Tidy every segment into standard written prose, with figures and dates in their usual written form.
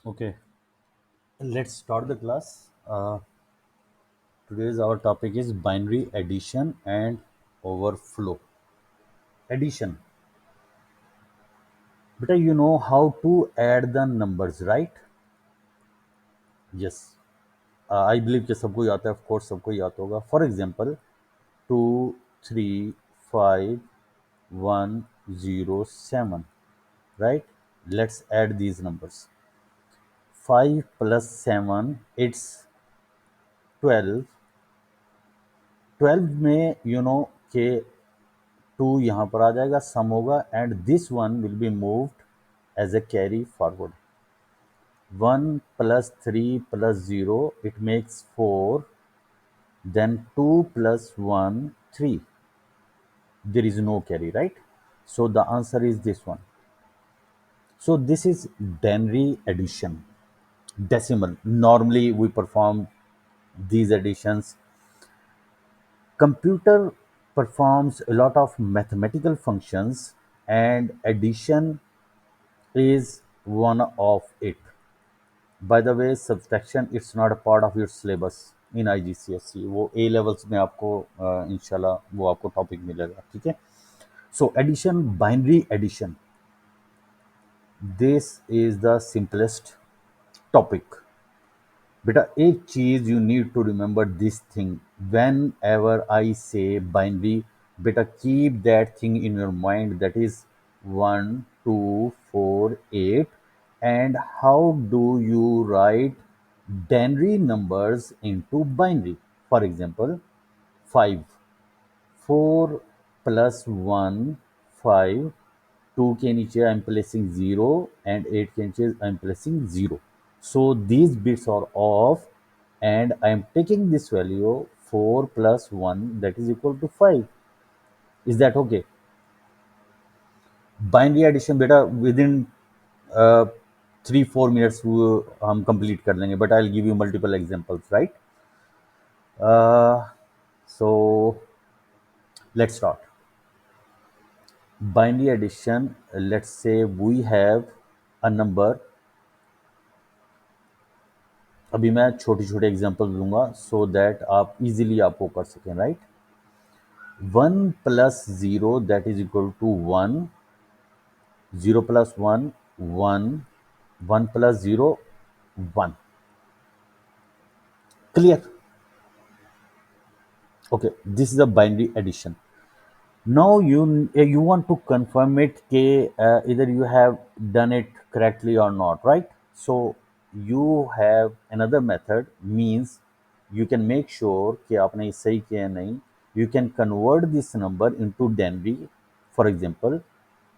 Okay, let's start the class. Today's our topic is binary addition and overflow. Addition. Beta, you know how to add the numbers, right? Yes. I believe कि सबको ही आता है. Of course, सबको ही आता होगा. For example, 2, 3, 5, 1, 0, 7. Right? Let's add these numbers. 5 plus 7, it's 12. 12 में कि to यहाँ पर आ जाएगा, सम होगा and this one will be moved as a carry forward. 1 plus 3 plus 0 it makes 4. Then 2 plus 1 3. There is no carry, right? So the answer is this one. So this is binary addition, decimal. Normally we perform these additions. Computer performs a lot of mathematical functions and addition is one of it. By the way, subtraction it's not a part of your syllabus in IGCSE. वो A levels में आपको इंशाल्लाह वो आपको topic मिलेगा, ठीक है. So addition, binary addition, this is the simplest topic. बेटा एक चीज you need to remember this thing whenever I say binary. बेटा keep that thing in your mind, that is 1 2 4 8. And how do you write binary numbers into binary? For example, 5. 4 plus 1 5. 2 के नीचे I am placing 0 and 8 के नीचे I am placing 0. So these bits are off and I am taking this value 4 plus 1 that is equal to 5. Is that okay? Binary addition बेटा within 3-4 minutes हम complete कर लेंगे, but I'll give you multiple examples, right? uh, so let's start. Binary addition, let's say we have a number. अभी मैं छोटी छोटी example दूंगा so that आप इजीली आपको कर सकें, right. 1 plus 0 that is equal to 1. 0 plus 1 1. 1 plus 0 1. Clear? Okay, this is a binary addition. Now you want to confirm it कि either you have done it correctly or not, right? So you have another method, means you can make sure कि आपने ये सही किया है नहीं. You can convert this number into binary. For example,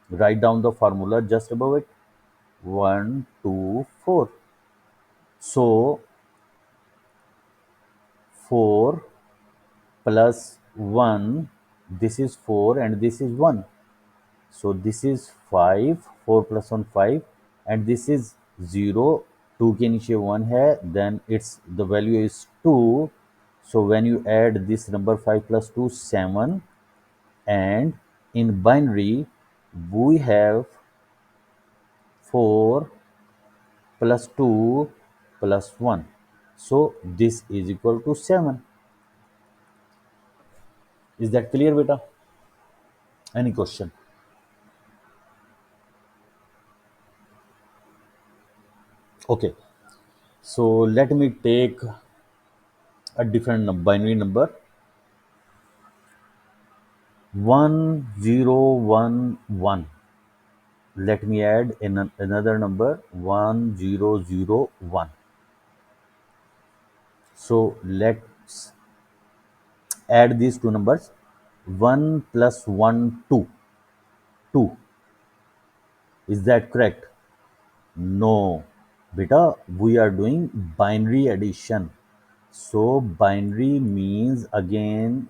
write down the formula just above it. 1 2 4. So 4 plus 1, this is 4 and this is 1. So this is 5. 4 plus 1 5 and this is 0. 2 के नीचे 1 है, then it's the value is 2. So when you add this number 5 plus 2 7. And in binary we have 4 plus 2 plus 1. So this is equal to 7. Is that clear, beta? Any question? Okay, so let me take a different binary number. 1011. Let me add in another number 1001. So let's add these two numbers. 1 plus 1 2. 2. Is that correct? No. Beta, we are doing binary addition. So binary means again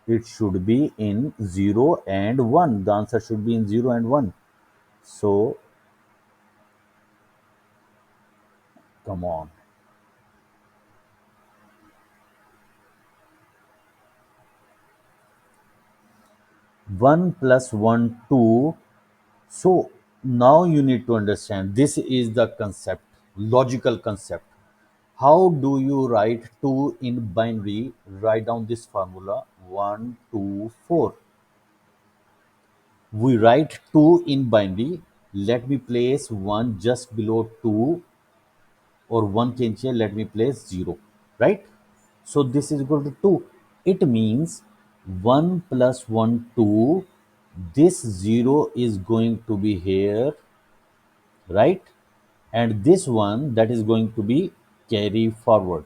it should be in 0 and 1. The answer should be in 0 and 1. So come on. 1 plus 1 2. So now you need to understand, this is the concept. logical concept. How do you write 2 in binary? Write down this formula 1, 2, 4. We write 2 in binary. Let me place 1 just below 2, or 1 के नीचे let me place 0, right? So this is equal to 2. It means 1 plus 1, 2. This 0 is going to be here, right? And this one that is going to be carry forward.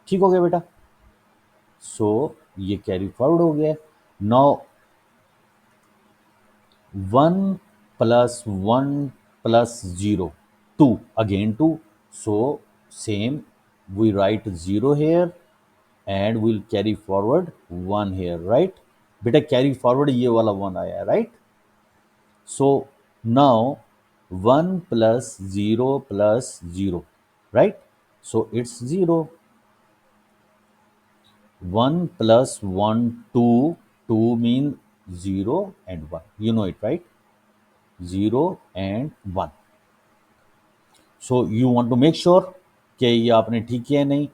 ठीक हो गया बेटा? सो ये carry forward हो गया. Now 1 plus 1 plus 0, 2, again 2. So same, we write 0 here and we'll carry forward 1 here, right? बेटा carry forward ये वाला 1 आया, right? So now 1 plus 0 plus 0, right? So it's 0. 1 plus 1, 2. 2 mean 0 and 1. You know it, right? 0 and 1. So you want to make sure कि ये आपने ठीक किया है नहीं.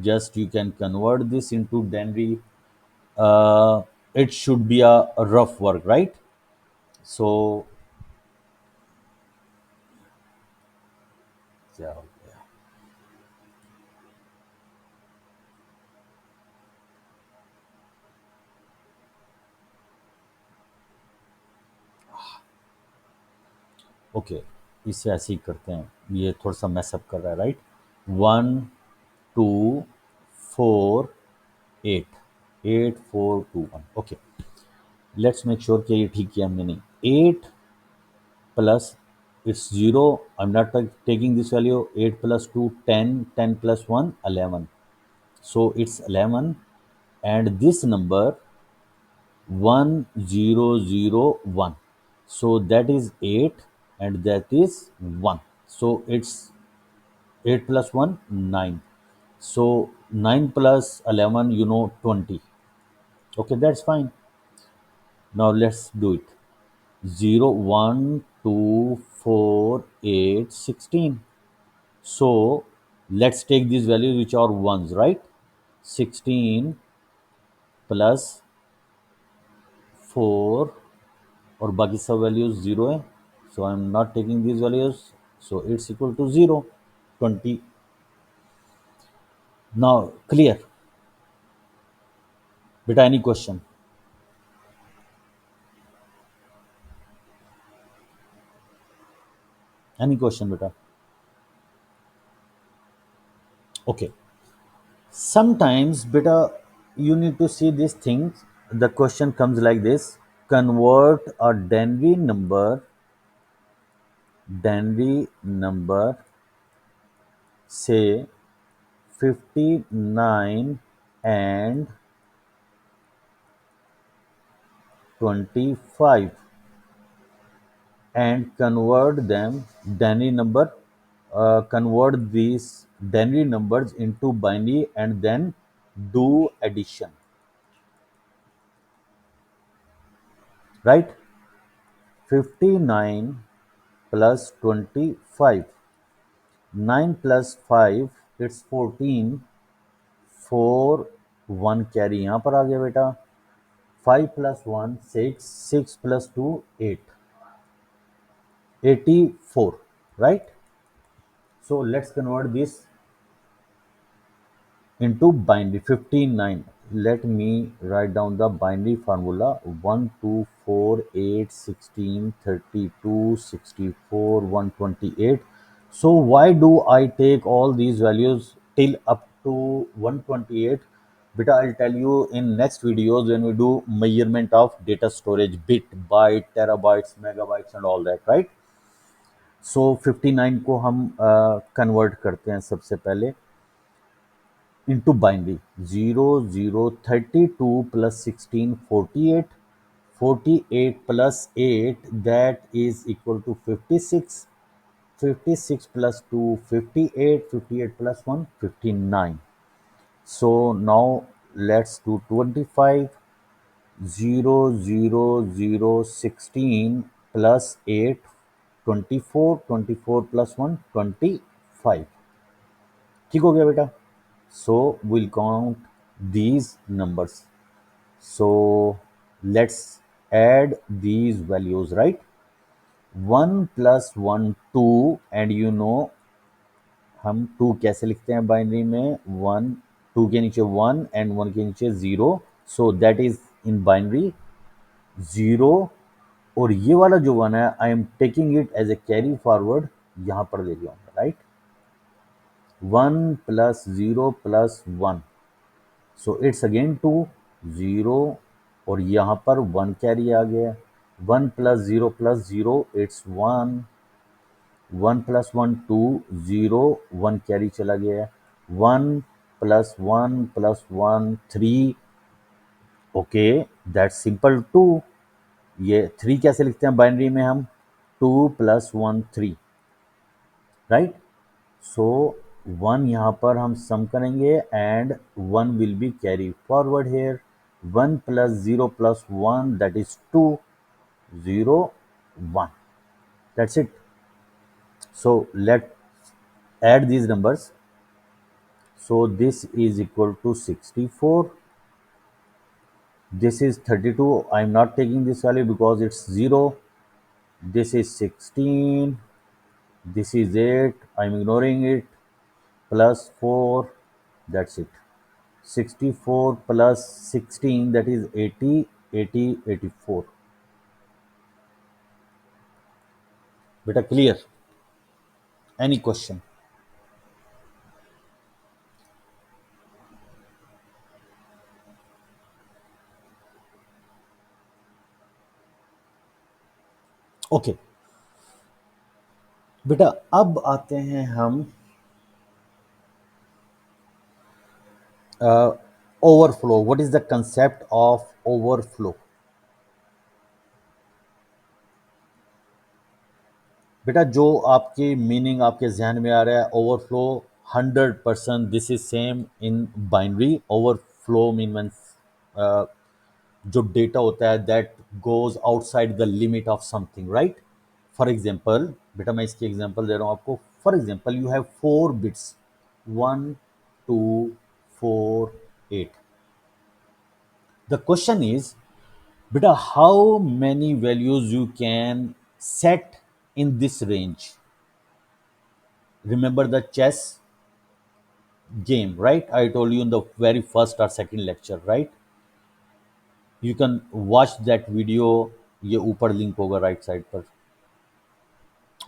Just you can convert this into Denry. It should be a rough work, right? So क्या हो गया? ओके, इसे ऐसे ही करते हैं. ये थोड़ा सा मैसअप कर रहा है, right? 1, 2, 4, 8, 8, 4, 2, 1. Okay, let's make sure कि ये ठीक किया हमने नहीं. 8 plus it's 0. I'm not taking this value. 8 plus 2, 10. 10 plus 1, 11. So it's 11. And this number 1001. So that is 8 and that is 1. So it's 8 plus 1, 9. So 9 plus 11, 20. Okay, that's fine. Now let's do it. 0, 1, 2, 4, 8, 16. So let's take these values which are ones, right? 16 plus 4 और बाकी सब values 0 है. So I'm not taking these values. So it's equal to 0, 20. Now clear? Beta, any question? Any question, beta? Okay. Sometimes, beta, you need to see these things. The question comes like this: convert a Denry number, say 59 and 25, and convert these Denry numbers into binary and then do addition, right? 59 plus 25. 9 plus 5, it's 14. 4, 1 carry यहाँ पर आ गया बेटा. 5 plus 1, 6. 6 plus 2, 8. 84, right? So let's convert this into binary. 59. Let me write down the binary formula. 1, 2, 4, 8, 16, 32, 64, 128. So why do I take all these values till up to 128? Beta, I'll tell you in next videos when we do measurement of data storage, bit, byte, terabytes, megabytes and all that, right? So 59 को हम convert करते हैं सबसे पहले into binary. 0, 0, 32 plus 16, 48. 48 plus 8, that is equal to 56. 56 plus 2, 58. 58 plus 1, 59. So now let's do 25. 0, 0, 0, 16 plus 8. 24, 24 plus 1, 25. ठीक हो गया बेटा? So we'll count these numbers. So let's add these values, right? 1 plus 1, 2, and you know हम 2 कैसे लिखते हैं binary में? 1, 2 के नीचे 1 एंड 1 के नीचे 0, so that is in binary 0। और ये वाला जो 1 है, I am taking it as a carry forward, यहां पर ले जाऊंगा, right? 1 plus 0 plus 1, so it's again 2, 0, और यहाँ पर 1 कैरी आ गया। 1 प्लस 0 इट्स 1, 1 प्लस 1 2, 0, 1 कैरी चला गया। 1 plus 1 plus 1 3, okay, that's simple 2। ये 3 कैसे लिखते हैं बाइनरी में हम? 2 प्लस 1 3, राइट? सो 1 यहाँ पर हम सम करेंगे and 1 will be carry forward here. 1 plus 0 plus 1, that is 2, 0 1, that's it. So let's add these numbers. So this is equal to 64. This is 32. I'm not taking this value because it's 0. This is 16. This is 8. I'm ignoring it. Plus 4. That's it. 64 plus 16, that is 80, 80, 84. Beta clear? Any question? Okay. बेटा अब आते हैं हम overflow. What is the concept of overflow? बेटा जो आपकी meaning आपके जहन में आ रहा है, overflow 100% this is same in binary. Overflow means जो डेटा होता है that goes outside the limit of something, right? For example, बेटा मैं इसकी एग्जाम्पल दे रहा हूँ आपको। For example, you have 4 bits, 1 2 4 8। The question is, beta how many values you can set in this range? Remember the chess game, right? I told you in the very first or second lecture, right? You can watch that video, ये ऊपर link होगा right side पर।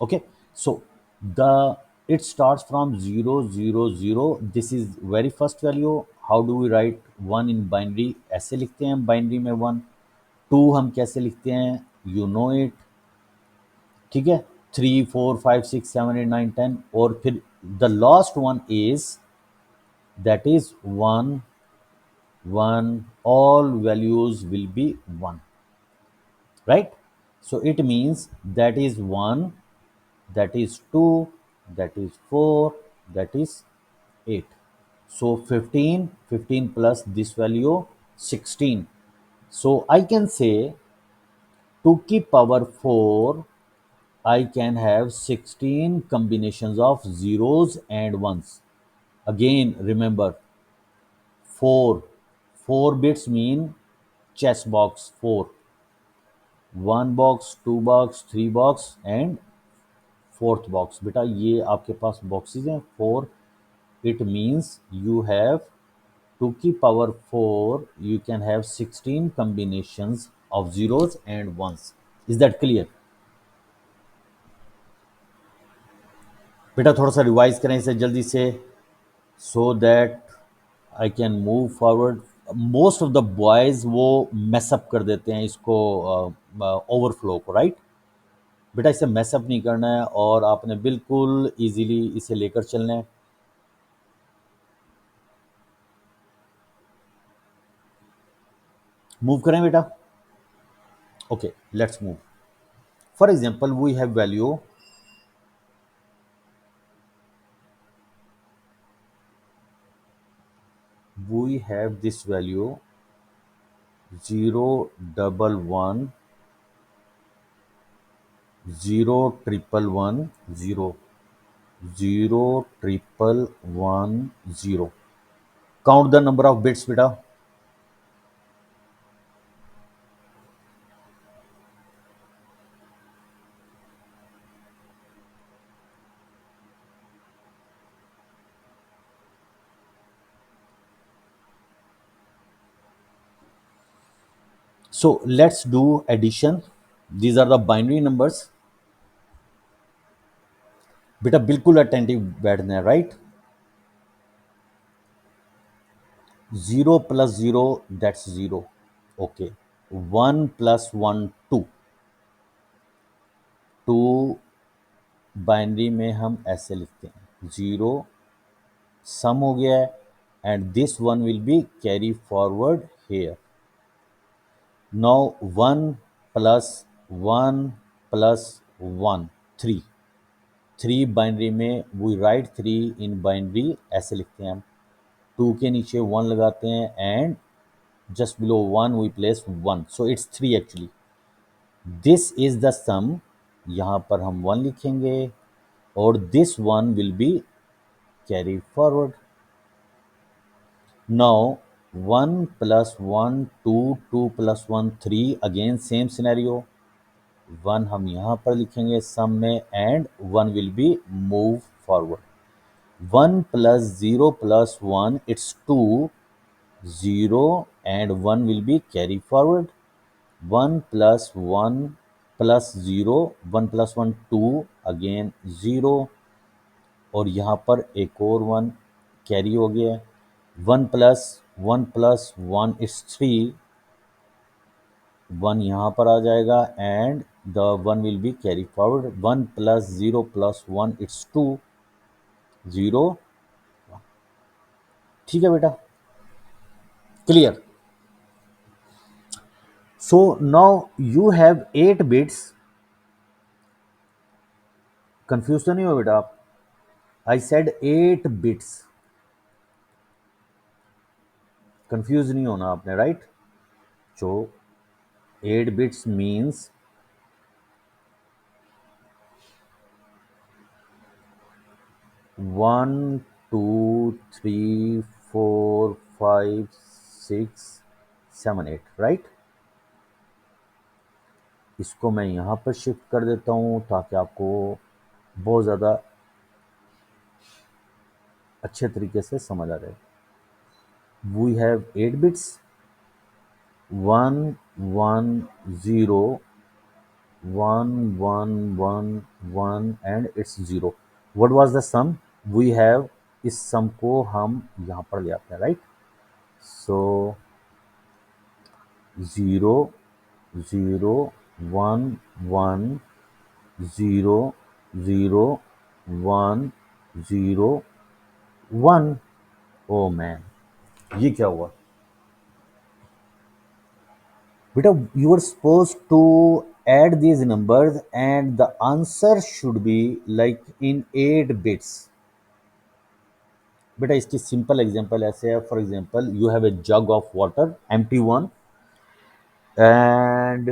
Okay, so the it starts from 0 0 0, this is very first value। how do we write 1 in binary? ऐसे लिखते हैं binary में 1। 2 हम कैसे लिखते हैं? you know it, ठीक है? 3 4 5 6 7 8 9 10, और फिर the last one is, that is 1 1, all values will be 1, right? So it means that is 1, that is 2, that is 4, that is 8. So 15, 15 plus this value 16. So I can say to keep power 4, I can have 16 combinations of zeros and ones. Again, remember 4. 4 bits mean chess box 4. 1 box, 2 box, 3 box and fourth box. बेटा ये आपके पास boxes हैं 4. It means you have, to keep power 4, you can have 16 combinations of zeros and ones. Is that clear? बेटा थोड़ा सा revise करें इसे जल्दी से, so that I can move forward. Most of the boys वो मैसअप कर देते हैं इसको, ओवरफ्लो को, राइट? बेटा इसे मैसअप नहीं करना है और आपने बिल्कुल इजीली इसे लेकर चलना है। मूव करें बेटा? Okay, let's move. For example, we have value we have this value 0 1 1 0 triple 1 0 0 triple 1 0. Count the number of bits, beta. So let's do addition. These are the binary numbers. बेटा बिल्कुल attentive बैठना है, right. 0 plus 0, that's 0. Okay. 1 plus 1 2. 2 binary में हम ऐसे लिखते हैं, 0 सम हो गया है, and this one will be carry forward here. Now 1 plus 1 plus 1 3. 3 बाइनरी में वी राइट 3 इन बाइनरी ऐसे लिखते हैं हम. 2 के नीचे 1 लगाते हैं, and just below 1 we place 1, so it's 3 actually. This is the sum. यहाँ पर हम 1 लिखेंगे, और this one will be carried forward. Now 1 plus 1 2, 2 plus 1 3, again same scenario. 1 हम यहाँ पर लिखेंगे sum में, and 1 will be move forward. 1 plus 0 plus 1, it's 2, 0 and 1 will be carry forward. 1 plus 1 plus 0, 1 plus 1 2, again 0, और यहाँ पर एक और 1 कैरी हो गया. 1 plus 1 plus 1 is 3, 1 यहाँ पर आ जाएगा, and the 1 will be carry forward. 1 plus 0 plus 1 it's 2, 0 1. ठीक है बेटा, clear. So now you have 8 bits. Confuse तो नहीं हो बेटा आप? I said 8 bits. कंफ्यूज नहीं होना आपने, right. So 8 bits means 1 2 3 4 5 6 7 8, right. इसको मैं यहाँ पर शिफ्ट कर देता हूँ ताकि आपको बहुत ज़्यादा अच्छे तरीके से समझ आ जाए. We have 8 bits, 1 1 0 1 1 1 1 and it's 0. What was the sum? We have, इस सम को हम यहाँ पर ले आते हैं, राइट. सो 0 0 1 1 0 0 1 0 1. ओ मैन, ये क्या हुआ बेटा? You are suppose to add these numbers and the answer should be like in 8 bits. बेटा इसकी सिंपल एग्जांपल ऐसे है. For example, you have a jug of water, empty one, and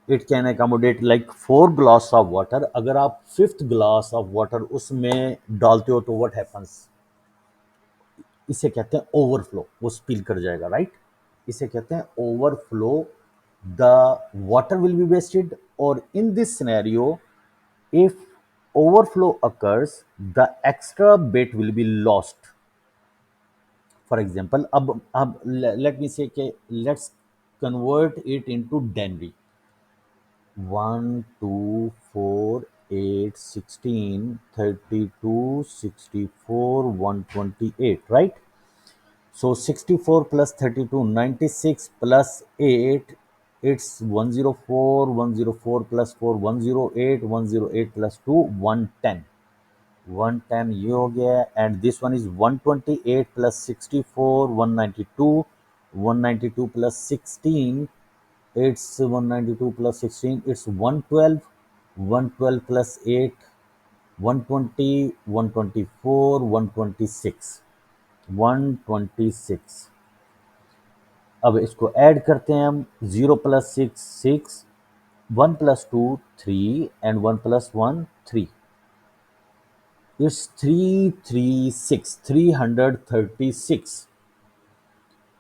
it can accommodate like 4 glass of water. अगर आप 5th glass of water उसमें डालते हो तो व्हाट हैपन्स? इसे कहते हैं ओवरफ्लो. वो स्पिल कर जाएगा, राइट. इसे कहते हैं overflow. The water will be wasted, और in this scenario if overflow occurs, the extra bit will be lost. For example, अब let me say कि let's convert it into denary. 1 2 4 8 16 32 64 128, right. So 64 plus 32 96 plus 8, it's 104, 104 plus 4 108, 108 plus 2 110. 110 ये हो गया, and this one is 128 plus 64 192, 192 plus 16, it's 192 plus 16, it's 112, 112 plus 8 120, 124 126, 126. अब इसको add करते हैं हम. 0 plus 6 6, 1 plus 2, 3, and 1 plus 1, 3. It's 336, 336.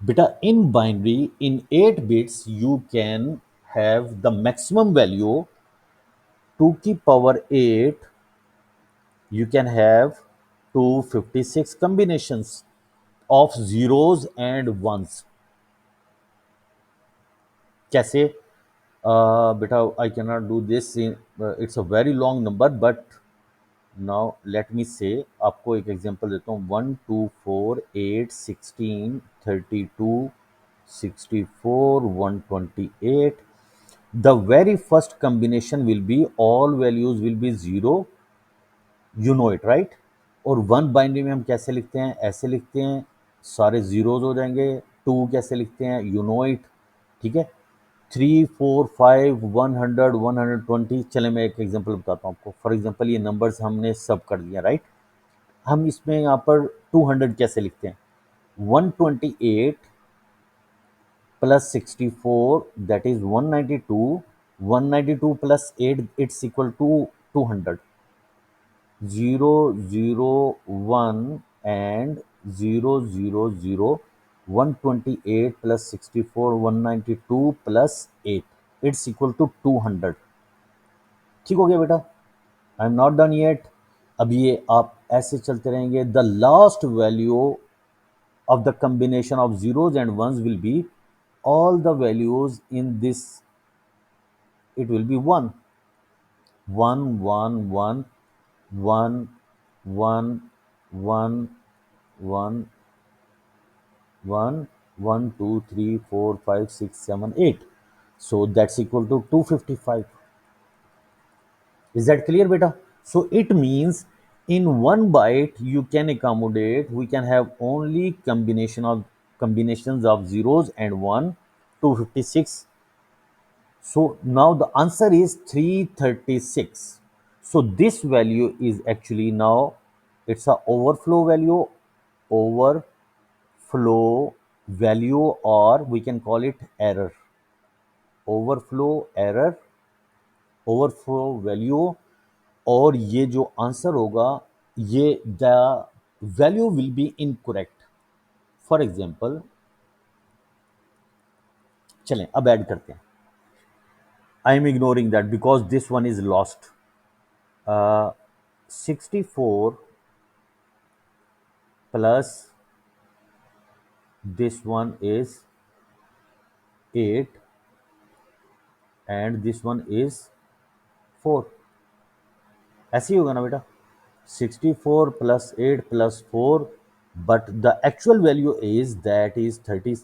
Beta, in binary, in 8 bits, you can have the maximum value 2 की power 8, you can have 256 combinations of zeros and ones. कैसे? बेटा, I cannot do this in, it's a very long number, but now let me say, आपको एक example देता हूँ. 1 2 4 8 16 32 64 128. The very first combination will be all values will be zero, you know it, right? और one binary में हम कैसे लिखते हैं? ऐसे लिखते हैं, सारे जीरोज हो जाएंगे. टू कैसे लिखते हैं? You know it. ठीक है. 3 4 5 100 120. चले मैं एक एग्जांपल बताता हूँ आपको. फॉर एग्जांपल ये नंबर्स हमने सब कर दिया, राइट? हम इसमें यहाँ पर 200 कैसे लिखते हैं? 128 plus 64, that is 192. 192 plus 8, it's equal to 200. 0 0 1 and 0 0 0. 128 plus 64, 192 plus 8, it's equal to 200. ठीक हो गया बेटा? I am not done yet. अब ये आप ऐसे चलते रहेंगे. The last value of the combination of zeros and ones will be all the values in this. It will be 1 1 1 1 1 1 1 1 1 1 2 3 4 5 6 7 8. So that's equal to 255. Is that clear, beta? So it means in one byte you can accommodate, we can have only combinations of zeros and 1, 256. So now the answer is 336. So this value is actually now, it's a overflow value, overflow value, or we can call it error. Overflow error, overflow value. और ये जो answer होगा, ये the value will be incorrect. For example, चलें अब add करते हैं. I am ignoring that because this one is lost. 64 plus this one is 8 and this one is 4. ऐसे ही होगा ना बेटा? 64 plus 8 plus 4, but the actual value is that is 30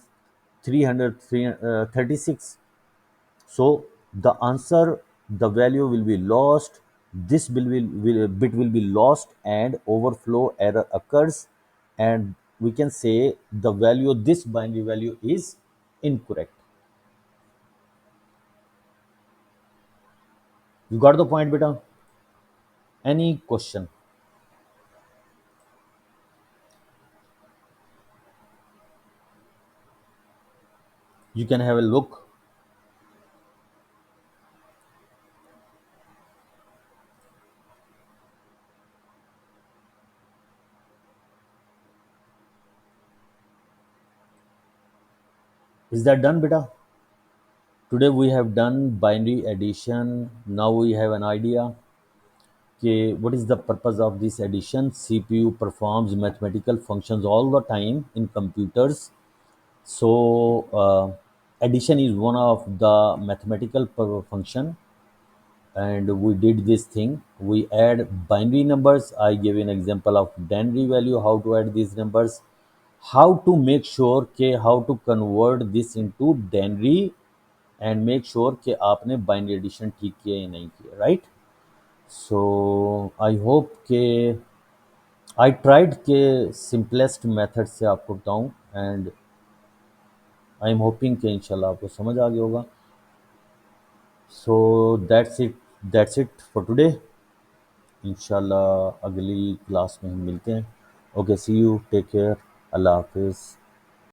336. So the answer, the value will be lost, this bit will be lost and overflow error occurs, and we can say the value, this binary value is incorrect. You got the point, beta? Any question? You can have a look. Is that done, beta? Today we have done binary addition. Now we have an idea. Okay, what is the purpose of this addition? CPU performs mathematical functions all the time in computers. So addition is one of the mathematical function, and we did this thing. We add binary numbers. I gave an example of binary value, how to add these numbers, how to make sure कि how to convert this into binary, and make sure कि आपने binary addition ठीक किया या नहीं किया, right? So I hope कि I tried के simplest method से आपको बताऊं, and I am hoping कि इंशाल्लाह आपको समझ आ गया होगा. So that's it for today. इंशाल्लाह अगली क्लास में हम मिलते हैं. Okay, see you, take care, अल्लाह हाफिज़.